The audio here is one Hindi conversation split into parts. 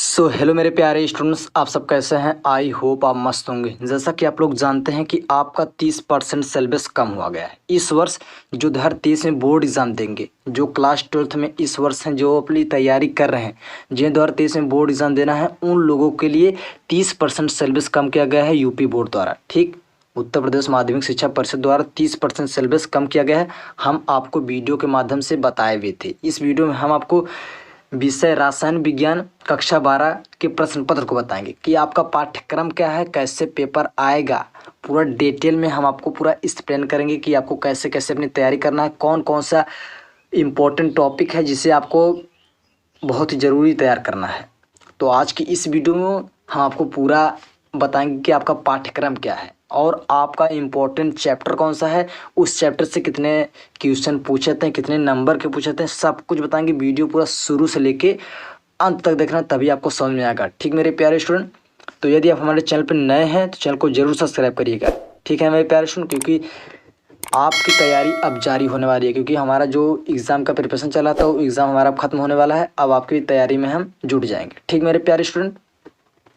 हेलो मेरे प्यारे स्टूडेंट्स, आप सब कैसे हैं। आई होप आप मस्त होंगे। जैसा कि आप लोग जानते हैं कि आपका 30% सिलेबस कम हुआ गया है इस वर्ष। जो 2023 में बोर्ड एग्ज़ाम देंगे, जो क्लास 12th में इस वर्ष हैं, जो अपनी तैयारी कर रहे हैं, जिन्हें 2023 में बोर्ड एग्ज़ाम देना है, उन लोगों के लिए 30% सिलेबस कम किया गया है यूपी बोर्ड द्वारा। ठीक, उत्तर प्रदेश माध्यमिक शिक्षा परिषद द्वारा 30% सिलेबस कम किया गया है। हम आपको वीडियो के माध्यम से बताए हुए थे। इस वीडियो में हम आपको विषय रसायन विज्ञान कक्षा 12 के प्रश्न पत्र को बताएंगे कि आपका पाठ्यक्रम क्या है, कैसे पेपर आएगा। पूरा डिटेल में हम आपको पूरा एक्सप्लेन करेंगे कि आपको कैसे कैसे अपनी तैयारी करना है, कौन कौन सा इम्पोर्टेंट टॉपिक है जिसे आपको बहुत ही ज़रूरी तैयार करना है। तो आज की इस वीडियो में हम आपको पूरा बताएंगे कि आपका पाठ्यक्रम क्या है और आपका इम्पोर्टेंट चैप्टर कौन सा है, उस चैप्टर से कितने क्वेश्चन पूछे थे, कितने नंबर के पूछे थे, सब कुछ बताएंगे। वीडियो पूरा शुरू से लेके अंत तक देखना, तभी आपको समझ में आएगा। ठीक मेरे प्यारे स्टूडेंट, तो यदि आप हमारे चैनल पर नए हैं तो चैनल को जरूर सब्सक्राइब करिएगा। ठीक है मेरे प्यारे स्टूडेंट, क्योंकि आपकी तैयारी अब जारी होने वाली है, क्योंकि हमारा जो एग्ज़ाम का प्रिपरेशन चला था वो एग्ज़ाम हमारा अब खत्म होने वाला है। अब आपकी तैयारी में हम जुट जाएंगे। ठीक मेरे प्यारे स्टूडेंट,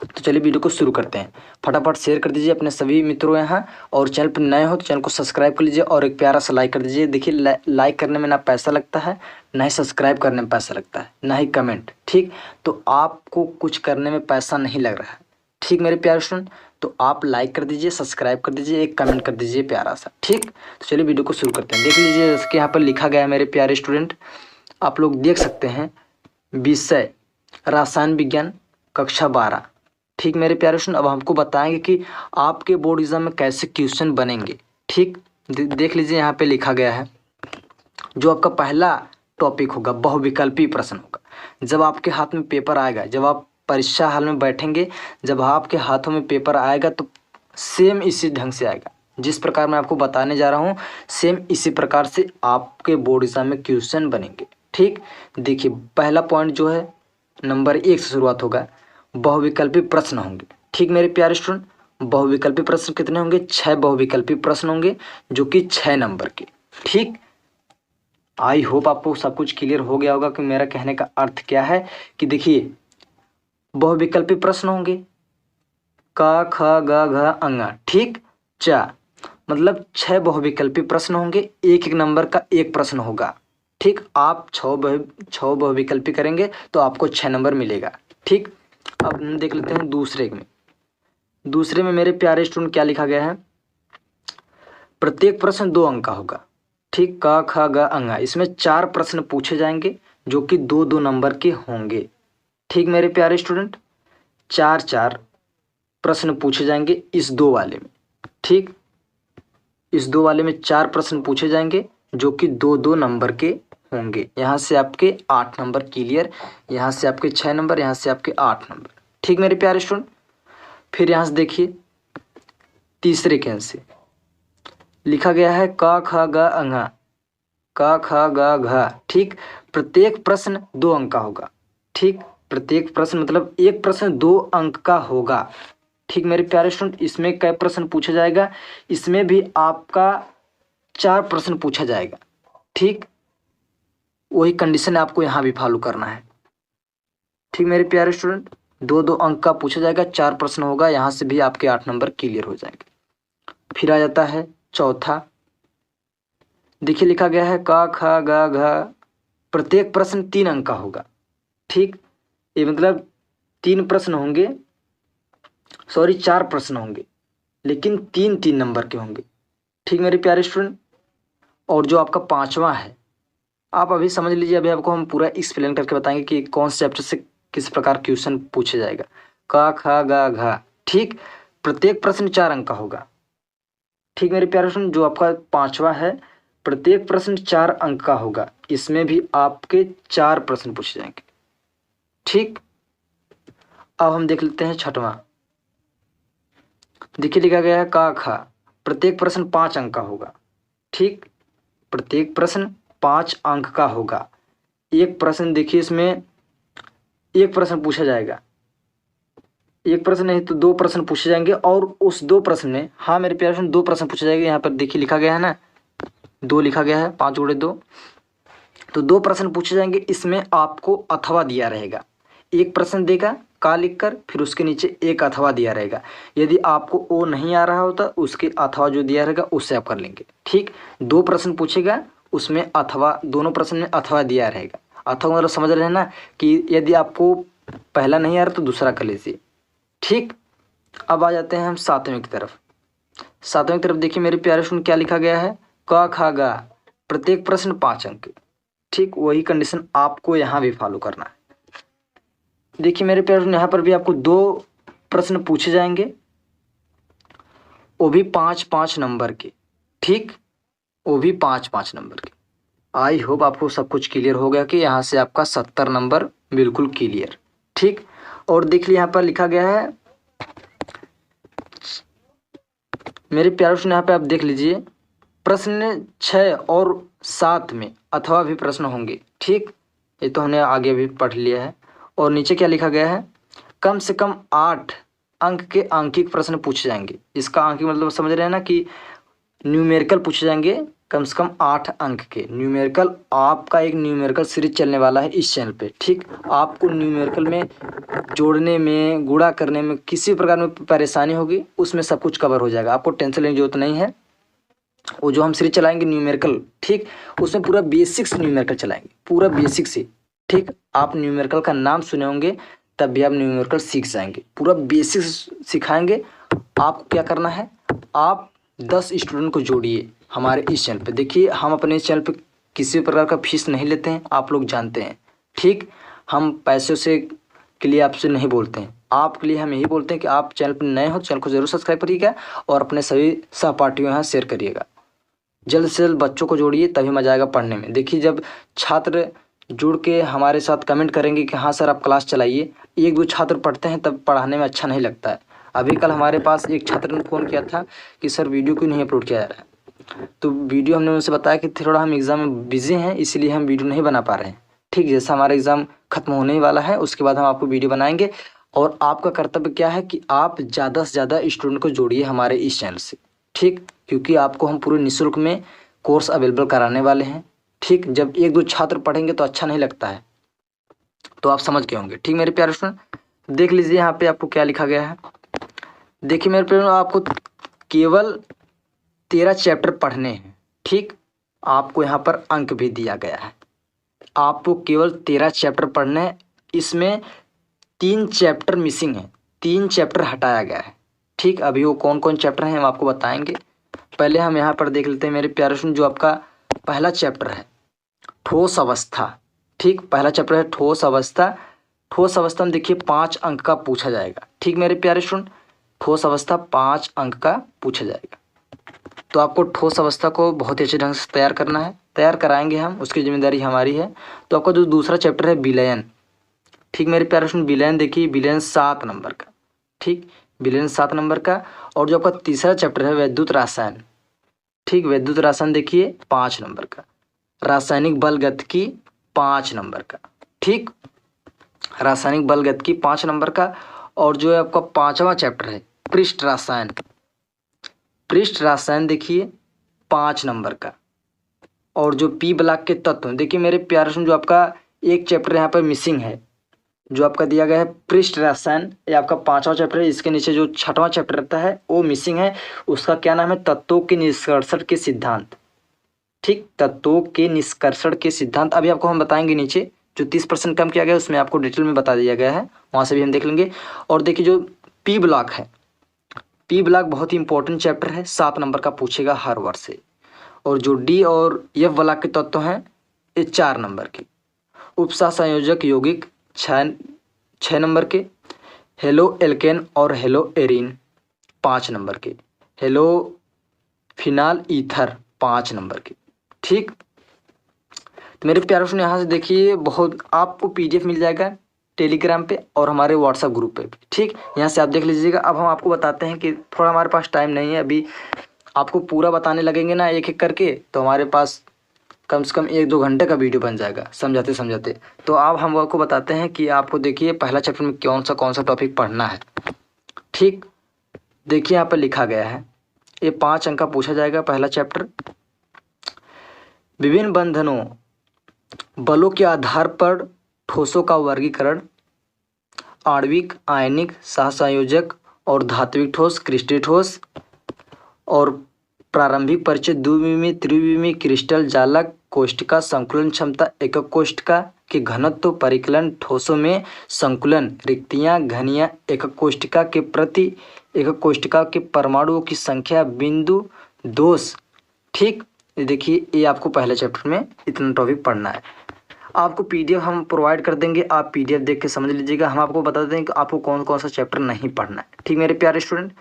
तो चलिए वीडियो को शुरू करते हैं। फटाफट शेयर कर दीजिए अपने सभी मित्रों यहाँ, और चैनल पर नए हो तो चैनल को सब्सक्राइब कर लीजिए और एक प्यारा सा लाइक कर दीजिए। देखिए लाइक करने में ना पैसा लगता है, ना ही सब्सक्राइब करने में पैसा लगता है, ना ही कमेंट। ठीक, तो आपको कुछ करने में पैसा नहीं लग रहा है। ठीक मेरे प्यारे स्टूडेंट, तो आप लाइक कर दीजिए, सब्सक्राइब कर दीजिए, एक कमेंट कर दीजिए प्यारा सा। ठीक, तो चलिए वीडियो को शुरू करते हैं। देख लीजिए इसके यहाँ पर लिखा गया है मेरे प्यारे स्टूडेंट, आप लोग देख सकते हैं, विषय रसायन विज्ञान कक्षा 12। ठीक मेरे प्यारे स्टूडेंट, अब हमको बताएंगे कि आपके बोर्ड एग्जाम में कैसे क्वेश्चन बनेंगे। ठीक, देख लीजिए यहाँ पे लिखा गया है, जो आपका पहला टॉपिक होगा बहुविकल्पी प्रश्न होगा। जब आपके हाथ में पेपर आएगा, जब आप परीक्षा हाल में बैठेंगे, जब आपके हाथों में पेपर आएगा तो सेम इसी ढंग से आएगा। जिस प्रकार मैं आपको बताने जा रहा हूँ, सेम इसी प्रकार से आपके बोर्ड एग्जाम में क्वेश्चन बनेंगे। ठीक, देखिए पहला पॉइंट जो है नंबर 1 से शुरुआत होगा, बहुविकल्पी प्रश्न होंगे। ठीक मेरे प्यारे स्टूडेंट, बहुविकल्पी प्रश्न कितने होंगे? 6 बहुविकल्पी प्रश्न होंगे, जो कि 6 नंबर के। ठीक, आई होप आपको सब कुछ क्लियर हो गया होगा कि मेरा कहने का अर्थ क्या है। कि देखिए बहुविकल्पी प्रश्न होंगे, क ख ग घ अंगा, ठीक, चा, मतलब 6 बहुविकल्पी प्रश्न होंगे। एक एक नंबर का एक प्रश्न होगा। ठीक, आप 6 बहुविकल्पी करेंगे तो आपको 6 नंबर मिलेगा। ठीक, अब हम देख लेते हैं दूसरे में मेरे प्यारे स्टूडेंट क्या लिखा गया है। प्रत्येक प्रश्न 2 अंक का होगा। ठीक, क ख ग अंगा, इसमें 4 प्रश्न पूछे जाएंगे जो कि 2-2 नंबर के होंगे। ठीक मेरे प्यारे स्टूडेंट, 4-4 प्रश्न पूछे जाएंगे इस 2 वाले में। ठीक, इस 2 वाले में 4 प्रश्न पूछे जाएंगे जो कि 2-2 नंबर के होंगे। यहाँ से आपके 8 नंबर क्लियर, यहाँ से आपके 6 नंबर, यहाँ से आपके 8 नंबर। ठीक मेरे प्यारे स्टूडेंट, फिर यहाँ से देखिए तीसरे के से लिखा गया है क ख ग अंगा, क ख ग घ। ठीक, प्रत्येक प्रश्न 2 अंक का होगा। ठीक, प्रत्येक प्रश्न मतलब एक प्रश्न 2 अंक का होगा। ठीक मेरे प्यारे स्टूडेंट, इसमें कई प्रश्न पूछा जाएगा? इसमें भी आपका 4 प्रश्न पूछा जाएगा। ठीक, वही कंडीशन आपको यहाँ भी फॉलो करना है। ठीक मेरे प्यारे स्टूडेंट, 2-2 अंक का पूछा जाएगा, 4 प्रश्न होगा, यहाँ से भी आपके 8 नंबर क्लियर हो जाएंगे। फिर आ जाता है चौथा, देखिए लिखा गया है क ख ग घ, प्रत्येक प्रश्न 3 अंक का होगा। ठीक, ये मतलब 3 प्रश्न होंगे, सॉरी 4 प्रश्न होंगे, लेकिन 3-3 नंबर के होंगे। ठीक मेरे प्यारे स्टूडेंट, और जो आपका पांचवा है, आप अभी समझ लीजिए, अभी आपको हम पूरा एक्सप्लेन करके बताएंगे कि कौन से चैप्टर से किस प्रकार क्वेश्चन पूछे जाएगा। क ख ग घ, ठीक, प्रत्येक प्रश्न 4 अंक का होगा। ठीक मेरे प्यारे स्टूडेंट, जो आपका पांचवा है, प्रत्येक प्रश्न 4 अंक का होगा, इसमें भी आपके 4 प्रश्न पूछे जाएंगे। ठीक, अब हम देख लेते हैं छठवां, देखिए लिखा गया है क ख, प्रत्येक प्रश्न 5 अंक का होगा। ठीक, प्रत्येक प्रश्न 5 अंक का होगा। एक प्रश्न देखिए, इसमें एक प्रश्न पूछा जाएगा, एक प्रश्न नहीं तो 2 प्रश्न पूछे जाएंगे, और उस 2 प्रश्न में, हाँ मेरे प्यारे स्टूडेंट, 2 प्रश्न पूछे जाएंगे। यहाँ पर देखिए लिखा गया है ना, 2 लिखा गया है, 5 गुणे 2, तो 2 प्रश्न पूछे जाएंगे। इसमें आपको अथवा दिया रहेगा, एक प्रश्न देगा का लिखकर फिर उसके नीचे एक अथवा दिया रहेगा। यदि आपको ओ नहीं आ रहा होता उसके अथवा जो दिया रहेगा उससे आप कर लेंगे। ठीक, 2 प्रश्न पूछेगा, उसमें अथवा, दोनों प्रश्न में अथवा दिया रहेगा। अथवा मतलब समझ रहे हैं ना कि यदि आपको पहला नहीं आ रहा तो दूसरा कर लीजिए। ठीक, अब आ जाते हैं हम 7वें की तरफ। 7वें की तरफ देखिए मेरे प्यारे स्टूडेंट क्या लिखा गया है, क ख ग, प्रत्येक प्रश्न 5 अंक। ठीक, वही कंडीशन आपको यहाँ भी फॉलो करना है। देखिए मेरे प्यारे स्टूडेंट यहाँ पर भी आपको 2 प्रश्न पूछे जाएंगे, वो भी 5-5 नंबर के। ठीक, वो भी 5-5 नंबर के। आई होप आपको सब कुछ क्लियर हो गया कि यहाँ से आपका 70 नंबर बिल्कुल क्लियर। ठीक, और देख लीजिए यहाँ पर लिखा गया है मेरे प्यारे स्टूडेंट, यहाँ पे आप देख लीजिए प्रश्न 6 और 7 में अथवा भी प्रश्न होंगे। ठीक, ये तो हमने आगे भी पढ़ लिया है। और नीचे क्या लिखा गया है, कम से कम 8 अंक के आंकिक प्रश्न पूछे जाएंगे। इसका आंकिक मतलब समझ रहे हैं ना कि न्यूमेरिकल पूछे जाएंगे, कम से कम 8 अंक के न्यूमेरिकल। आपका एक न्यूमेरिकल सीरीज चलने वाला है इस चैनल पे। ठीक, आपको न्यूमेरिकल में जोड़ने में, गुणा करने में किसी प्रकार में परेशानी होगी उसमें सब कुछ कवर हो जाएगा, आपको टेंशन लेने की जरूरत नहीं है। वो जो हम सीरीज चलाएंगे न्यूमेरिकल, ठीक, उसमें पूरा बेसिक्स न्यूमेरिकल चलाएंगे, पूरा बेसिक से। ठीक, आप न्यूमेरिकल का नाम सुने होंगे तब भी आप न्यूमेरिकल सीख जाएंगे, पूरा बेसिक्स सिखाएंगे। आपको क्या करना है, आप 10 स्टूडेंट को जोड़िए हमारे इस चैनल पे। देखिए हम अपने इस चैनल पे किसी प्रकार का फीस नहीं लेते हैं, आप लोग जानते हैं। ठीक, हम पैसों से के लिए आपसे नहीं बोलते हैं, आपके लिए हम यही बोलते हैं कि आप चैनल पर नए हो चैनल को जरूर सब्सक्राइब करिएगा और अपने सभी सहपाठियों यहाँ शेयर करिएगा। जल्द से जल्द बच्चों को जोड़िए, तभी मजा आएगा पढ़ने में। देखिए जब छात्र जुड़ के हमारे साथ कमेंट करेंगे कि हाँ सर आप क्लास चलाइए, 1-2 छात्र पढ़ते हैं तब पढ़ाने में अच्छा नहीं लगता है। अभी कल हमारे पास एक छात्र ने फ़ोन किया था कि सर वीडियो क्यों नहीं अपलोड किया जा रहा है, तो वीडियो हमने उनसे बताया कि थोड़ा हम एग्ज़ाम में बिज़ी हैं इसलिए हम वीडियो नहीं बना पा रहे हैं। ठीक, जैसा हमारा एग्ज़ाम ख़त्म होने ही वाला है उसके बाद हम आपको वीडियो बनाएंगे। और आपका कर्तव्य क्या है कि आप ज़्यादा से ज़्यादा स्टूडेंट को जोड़िए हमारे इस चैनल से। ठीक, क्योंकि आपको हम पूरे निःशुल्क में कोर्स अवेलेबल कराने वाले हैं। ठीक, जब 1-2 छात्र पढ़ेंगे तो अच्छा नहीं लगता है, तो आप समझ गए होंगे। ठीक मेरे प्यारे स्टूडेंट, देख लीजिए यहाँ पे आपको क्या लिखा गया है। देखिए मेरे प्यारे, आपको केवल 13 चैप्टर पढ़ने हैं। ठीक, आपको यहाँ पर अंक भी दिया गया है, आपको केवल 13 चैप्टर पढ़ने हैं। इसमें 3 चैप्टर मिसिंग है, 3 चैप्टर हटाया गया है। ठीक, अभी वो कौन कौन चैप्टर हैं हम आपको बताएंगे। पहले हम यहाँ पर देख लेते हैं मेरे प्यारे स्टूडेंट, जो आपका पहला चैप्टर है ठोस अवस्था। ठीक, पहला चैप्टर है ठोस अवस्था। ठोस अवस्था में देखिए 5 अंक का पूछा जाएगा। ठीक मेरे प्यारे स्टूडेंट, ठोस अवस्था 5 अंक का पूछा जाएगा। तो आपको ठोस अवस्था को बहुत ही अच्छे ढंग से तैयार करना है, तैयार कराएंगे हम, उसकी जिम्मेदारी हमारी है। तो आपका जो दूसरा चैप्टर है विलयन। ठीक मेरे प्यारे स्टूडेंट, विलयन देखिए, विलयन 7 नंबर का। ठीक, विलयन 7 नंबर का। और जो आपका तीसरा चैप्टर है वैद्युत रसायन। ठीक, वैद्युत रसायन देखिए 5 नंबर का। रासायनिक बल गतिकी 5 नंबर का। ठीक, रासायनिक बल गतिकी 5 नंबर का। और जो है आपका 5वां चैप्टर है पृष्ठ रसायन। पृष्ठ रसायन देखिए 5 नंबर का। और जो पी ब्लॉक के तत्व देखिए मेरे प्यारे सुन, जो आपका एक चैप्टर यहाँ पर मिसिंग है, जो आपका दिया गया है पृष्ठ रसायन, ये आपका 5वां चैप्टर है। इसके नीचे जो 6वां चैप्टर रहता है वो मिसिंग है, उसका क्या नाम है, तत्वों के निष्कर्षण के सिद्धांत। ठीक, तत्वों के निष्कर्षण के सिद्धांत अभी आपको हम बताएंगे। नीचे जो 30% कम किया गया है उसमें आपको डिटेल में बता दिया गया है, वहाँ से भी हम देख लेंगे। और देखिए जो पी ब्लॉक है, पी ब्लॉक बहुत ही इंपॉर्टेंट चैप्टर है, 7 नंबर का पूछेगा हर वर्ष से। और जो डी और एफ ब्लॉक के तत्व हैं ये 4 नंबर के। उपसह संयोजक यौगिक 6 नंबर के। हेलो एल्केन और हेलो एरिन 5 नंबर के। हेलो फिनाल ईथर 5 नंबर के। ठीक, तो मेरे प्यारे दोस्तों यहाँ से देखिए बहुत आपको पीडीएफ मिल जाएगा टेलीग्राम पे और हमारे व्हाट्सएप ग्रुप पे भी। ठीक, यहाँ से आप देख लीजिएगा। अब हम आपको बताते हैं कि थोड़ा हमारे पास टाइम नहीं है अभी, आपको पूरा बताने लगेंगे ना एक एक करके, तो हमारे पास कम से कम 1-2 घंटे का वीडियो बन जाएगा समझाते समझाते। तो अब हम आपको बताते हैं कि आपको देखिए पहला चैप्टर में कौन सा टॉपिक पढ़ना है। ठीक, देखिए यहाँ पर लिखा गया है, ये 5 अंक का पूछा जाएगा पहला चैप्टर। विभिन्न बंधनों बलों के आधार पर ठोसों का वर्गीकरण, आणविक, आयनिक, सहसंयोजक और धात्विक ठोस, क्रिस्टलीय ठोस और प्रारंभिक परिचय, द्विविमीय, त्रिविमीय, क्रिस्टल, जालक, कोष्ठिका, संकुलन क्षमता, एकक कोष्ठिका के घनत्व, परिकलन, ठोसों में संकुलन, रिक्तियां, घनियां, एकक कोष्ठिका के प्रति एकक कोष्ठिका के परमाणुओं की संख्या, बिंदु, दोष। ठीक, ये देखिए, ये आपको पहले चैप्टर में इतना टॉपिक पढ़ना है। आपको पीडीएफ हम प्रोवाइड कर देंगे, आप पीडीएफ देख के समझ लीजिएगा। हम आपको बता दें कि आपको कौन कौन सा चैप्टर नहीं पढ़ना है। ठीक मेरे प्यारे स्टूडेंट,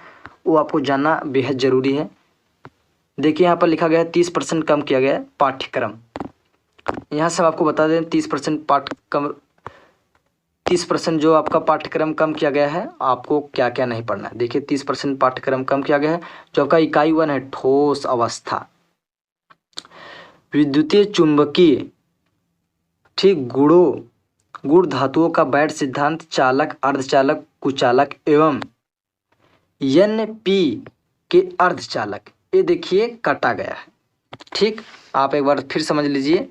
वो आपको जानना बेहद ज़रूरी है। देखिए यहाँ पर लिखा गया है 30% कम किया गया है पाठ्यक्रम। यहाँ से हम आपको बता दें 30% जो आपका पाठ्यक्रम कम किया गया है, आपको क्या क्या नहीं पढ़ना है। देखिए 30% पाठ्यक्रम कम किया गया है। जो आपका इकाई 1 है, ठोस अवस्था, विद्युतीय चुंबकीय, ठीक, गुण धातुओं का बैड सिद्धांत, चालक, अर्धचालक, कुचालक एवं एनपी के अर्धचालक, ये देखिए कटा गया है। ठीक, आप एक बार फिर समझ लीजिए।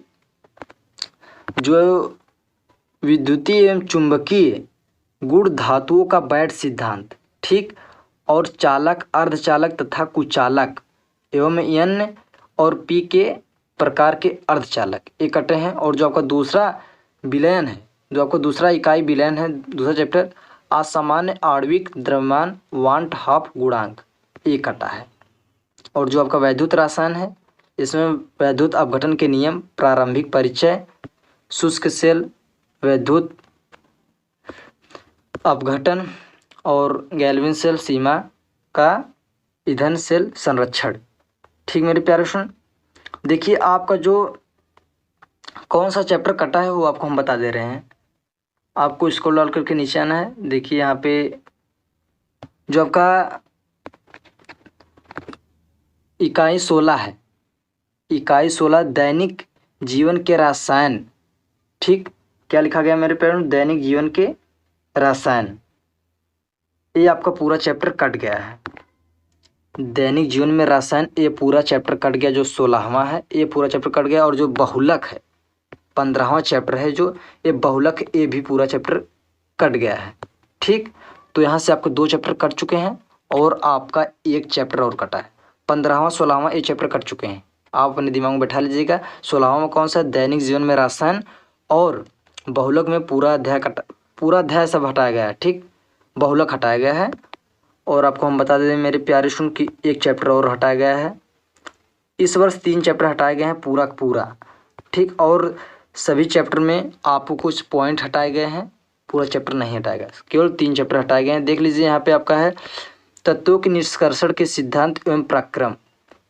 जो विद्युतीय एवं चुंबकीय गुण धातुओं का बैड सिद्धांत, ठीक, और चालक, अर्धचालक तथा कुचालक एवं एन और पी के प्रकार के अर्धचालक, ये कटे हैं। और जो आपका दूसरा विलयन है, जो आपका दूसरा इकाई विलयन है, दूसरा चैप्टर, असामान्य आणविक द्रव्यमान वांट हाफ गुणांक, ये कटा है। और जो आपका वैद्युत रसायन है, इसमें वैद्युत अपघटन के नियम, प्रारंभिक परिचय, शुष्क सेल, वैद्युत अपघटन और गैल्विन सेल सीमा का ईंधन सेल संरक्षण। ठीक मेरे प्यारे स्टूडेंट, देखिए आपका जो कौन सा चैप्टर कटा है वो आपको हम बता दे रहे हैं। आपको स्क्रॉल डाल करके नीचे आना है। देखिए यहाँ पे जो आपका इकाई 16 है, इकाई 16 दैनिक जीवन के रसायन। ठीक, क्या लिखा गया मेरे प्यारे, दैनिक जीवन के रसायन, ये आपका पूरा चैप्टर कट गया है। दैनिक जीवन में रसायन, ये पूरा चैप्टर कट गया। जो 16वां है, ये पूरा चैप्टर कट गया। और जो बहुलक है, 15वां चैप्टर है जो ये बहुलक, ये भी पूरा चैप्टर कट गया है। ठीक, तो यहाँ से आपको 2 चैप्टर कट चुके हैं और आपका 1 चैप्टर और कटा है। 15वां 16वां ये चैप्टर कट चुके हैं। आप अपने दिमाग में बैठा लीजिएगा। 16वां में कौन सा, दैनिक जीवन में रसायन, और बहुलक में पूरा अध्याय सब हटाया गया है। ठीक, बहुलक हटाया गया है। और आपको हम बता दें मेरे प्यारे स्टूडेंट कि 1 चैप्टर और हटाया गया है। इस वर्ष 3 चैप्टर हटाए गए हैं पूरा। ठीक, और सभी चैप्टर में आपको कुछ पॉइंट हटाए गए हैं, पूरा चैप्टर नहीं हटाया गया, केवल 3 चैप्टर हटाए गए हैं। देख लीजिए यहाँ पे आपका है तत्वों के निष्कर्षण के सिद्धांत एवं प्रक्रम,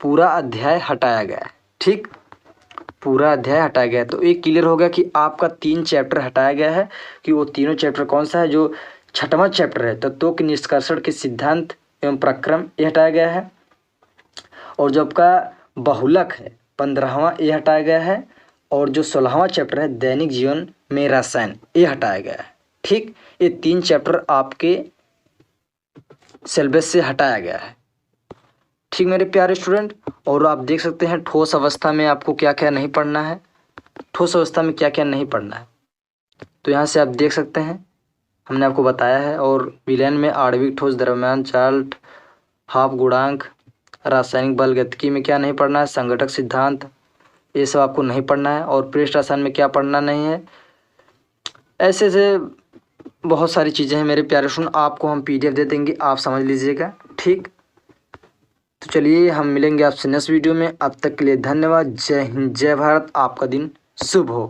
पूरा अध्याय हटाया गया है। ठीक, पूरा अध्याय हटाया गया है। तो ये क्लियर हो गया कि आपका 3 चैप्टर हटाया गया है। कि वो तीनों चैप्टर कौन सा है, जो 6वां चैप्टर है तत्वों के निष्कर्षण के सिद्धांत एवं प्रक्रम, ये हटाया गया है। और जो आपका बहुलक है 15वां, ये हटाया गया है। और जो 16वां चैप्टर है दैनिक जीवन में रसायन, ये हटाया गया है। ठीक, ये 3 चैप्टर आपके सिलेबस से हटाया गया है। ठीक मेरे प्यारे स्टूडेंट, और आप देख सकते हैं ठोस अवस्था में आपको क्या क्या नहीं पढ़ना है, ठोस अवस्था में क्या क्या नहीं पढ़ना है। तो यहाँ से आप देख सकते हैं, हमने आपको बताया है। और विलयन में आणविक ठोस, द्रव्यमान, चार्ट, हाफ गुणांक, रासायनिक बल गतिकी में क्या नहीं पढ़ना है, संघटक सिद्धांत, ये सब आपको नहीं पढ़ना है। और पृष्ठ रसायन में क्या पढ़ना नहीं है, ऐसे से बहुत सारी चीज़ें हैं मेरे प्यारे स्टूडेंट। आपको हम पीडीएफ दे देंगे, आप समझ लीजिएगा। ठीक, तो चलिए हम मिलेंगे आपसे नेक्स्ट वीडियो में। अब तक के लिए धन्यवाद। जय हिंद, जय भारत। आपका दिन शुभ हो।